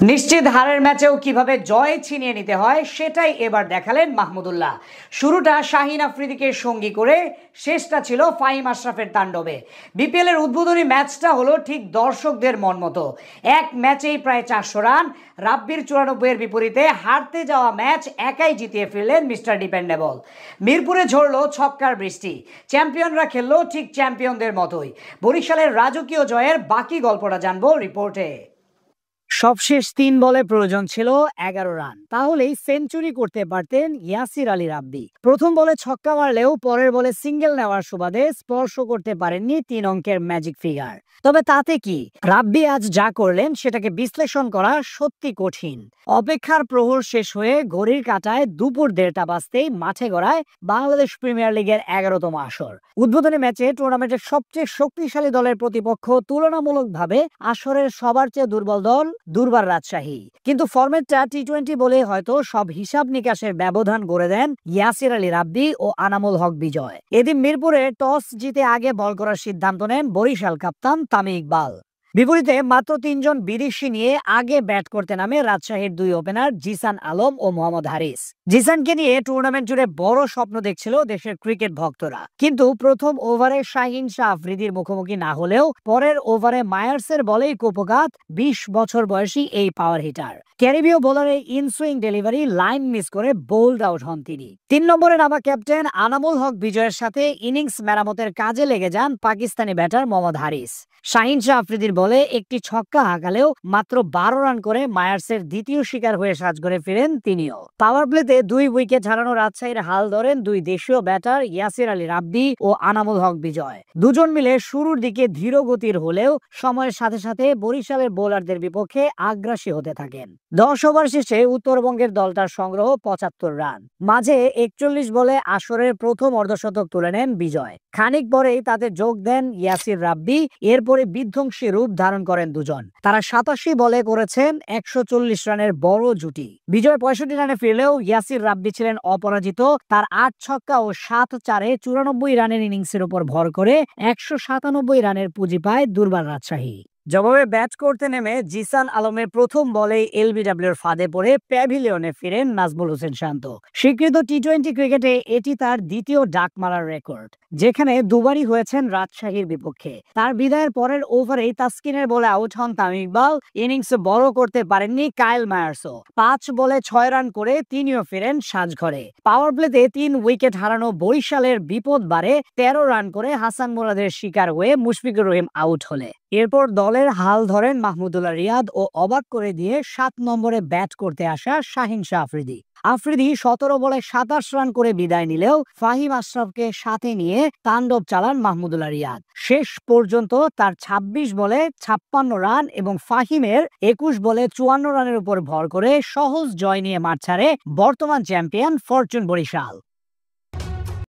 নিশ্চিত হারের ম্যাচেও কিভাবে জয় ছিনিয়ে নিতে হয় সেটাই এবার দেখালেন মাহমুদুল্লাহ। শুরুটা শাহিন আফ্রিদিকে সঙ্গী করে, শেষটা ছিল ফাহিম আশরাফের তাণ্ডবে। বিপিএল এর উদ্বোধনী ম্যাচটা হলো ঠিক দর্শকদের মন মতো। এক ম্যাচেই প্রায় 400 রান, রাব্বির 94-এর বিপরীতে হারতে যাওয়া ম্যাচ একাই জিতিয়ে ফিরলেন মিস্টার ডিপেন্ডেবল। মিরপুরে ঝরলো ছক্কার বৃষ্টি, চ্যাম্পিয়নরা খেললো ঠিক চ্যাম্পিয়নদের মতোই। বরিশালের রাজকীয় জয়ের বাকি গল্পটা জানবো রিপোর্টে। সবশেষ 3 বলে প্রয়োজন ছিল 11 রান, তাহলেই সেঞ্চুরি করতে পারতেন ইয়াসির আলী রাব্বি। প্রথম বলে ছক্কা মারলেও পরের বলে সিঙ্গেল নেওয়ার সুবাদে স্পর্শ করতে পারেননি 3 অঙ্কের ম্যাজিক ফিগার। তবে তাতে কি, রাব্বি আজ যা করলেন সেটাকে বিশ্লেষণ করা সত্যি কঠিন। অপেক্ষার প্রহর শেষ হয়ে ঘড়ির কাঁটায় দুপুর 1:30টা বাজতেই মাঠে গড়ায় বাংলাদেশ প্রিমিয়ার লিগের 11তম আসর। উদ্বোধনী ম্যাচে টুর্নামেন্টের সবচেয়ে শক্তিশালী দলের প্রতিপক্ষ তুলনামূলকভাবে আসরের সবার চেয়ে দুর্বল দল দুর্বার রাজশাহী। কিন্তু ফরম্যাটটা টি-20 বলে হয়তো সব হিসাব নিকাশের ব্যবধান গড়ে দেন ইয়াসির আলী রাব্বি ও আনামুল হক বিজয়। এদিন মিরপুরে টস জিতে আগে বল করার সিদ্ধান্ত নেন বরিশাল কাপ্তান তামিম ইকবাল। বিপরীতে মাত্র 3 জন বিদেশি নিয়ে আগে ব্যাট করতে নামে রাজশাহীর 2 ওপেনার জিসান আলম ও মোহাম্মদ হারিস। জিসানকে নিয়ে টুর্নামেন্ট জুড়ে বড় স্বপ্ন দেখছিল দেশের ক্রিকেট ভক্তরা, কিন্তু প্রথম ওভারে শাহিন শাহ আফ্রিদির মুখোমুখি না হলেও পরের ওভারে মায়ার্সের বলেই কুপঘাত 20 বছর বয়সী এই পাওয়ার হিটার। ক্যারিবীয় বোলারের ইনসুইং ডেলিভারি লাইন মিস করে বোল্ড আউট হন তিনি। 3 নম্বরে নামা ক্যাপ্টেন আনামুল হক বিজয়ের সাথে ইনিংস মেরামতের কাজে লেগে যান পাকিস্তানি ব্যাটার মোহাম্মদ হারিস। শাহিন শাহ আফ্রিদির বলে একটি ছক্কা হাঁকালেও মাত্র 12 রান করে মায়ার্সের দ্বিতীয় শিকার হয়ে সাজঘরে ফিরেন তিনিও। পাওয়ার প্লেতে 2 উইকেট হারানো রাজশাহীর হাল ধরেন 2 দেশীয় ব্যাটার ইয়াসির আলী রাব্বি ও আনামুল হক বিজয়। দুজন মিলে শুরুর দিকে ধীর গতির হলেও সময়ের সাথে সাথে বরিশালের বোলারদের বিপক্ষে আগ্রাসী হতে থাকেন। 10 ওভার শেষে উত্তরবঙ্গের দলটার সংগ্রহ 75 রান। মাঝে 41 বলে আসরের প্রথম অর্ধশতক তুলে নেন বিজয়। খানিক পরেই তাতে যোগ দেন ইয়াসির রাব্বি। এরপরে বিধ্বংসী রূপ ধারণ করেন দুজন। তারা 87 বলে করেছেন 140 রানের বড় জুটি। বিজয় 65 রানে ফিরলেও ইয়াসির রাব্বি ছিলেন অপরাজিত। তার 8 ছক্কা ও 7 চারে 94 রানের ইনিংসের উপর ভর করে 197 রানের পুঁজি পায় দুর্বার রাজশাহী। জবাবে ব্যাট করতে নেমে জিসান আলমের প্রথম বলেই এলবিডব্লিউর ফাঁদে পড়ে প্যাভিলিয়নে ফিরেন নাজমুল হোসেন শান্ত। স্বীকৃত টি-20 ক্রিকেটে এটি তার দ্বিতীয় ডাক মারার রেকর্ড, যেখানে দুবারই হয়েছেন রাজশাহীর বিপক্ষে। তার বিদায়ের পরের ওভারেই তাসকিনের বলে আউট হন তামিম ইকবাল। ইনিংস বড় করতে পারেননি কাইল মায়ার্সও। 5 বলে 6 রান করে তিনিও ফিরেন সাজঘরে। পাওয়ার প্লেতে 3 উইকেট হারানো বরিশালের বিপদ বাড়ে 13 রান করে হাসান মুরাদের শিকার হয়ে মুশফিকুর রহিম আউট হলে। এরপর দলের হাল ধরেন মাহমুদুল্লাহ রিয়াদ ও অবাক করে দিয়ে 7 নম্বরে ব্যাট করতে আসা শাহিন শাহ আফ্রিদি। আফ্রিদি 17 বলে 27 রান করে বিদায় নিলেও ফাহিম আশরাফকে সাথে নিয়ে তাণ্ডব চালান মাহমুদুল্লাহ রিয়াদ। শেষ পর্যন্ত তার 26 বলে 56 রান এবং ফাহিমের 21 বলে 54 রানের উপর ভর করে সহজ জয় নিয়ে মাঠ ছাড়ে বর্তমান চ্যাম্পিয়ন ফরচুন বরিশাল।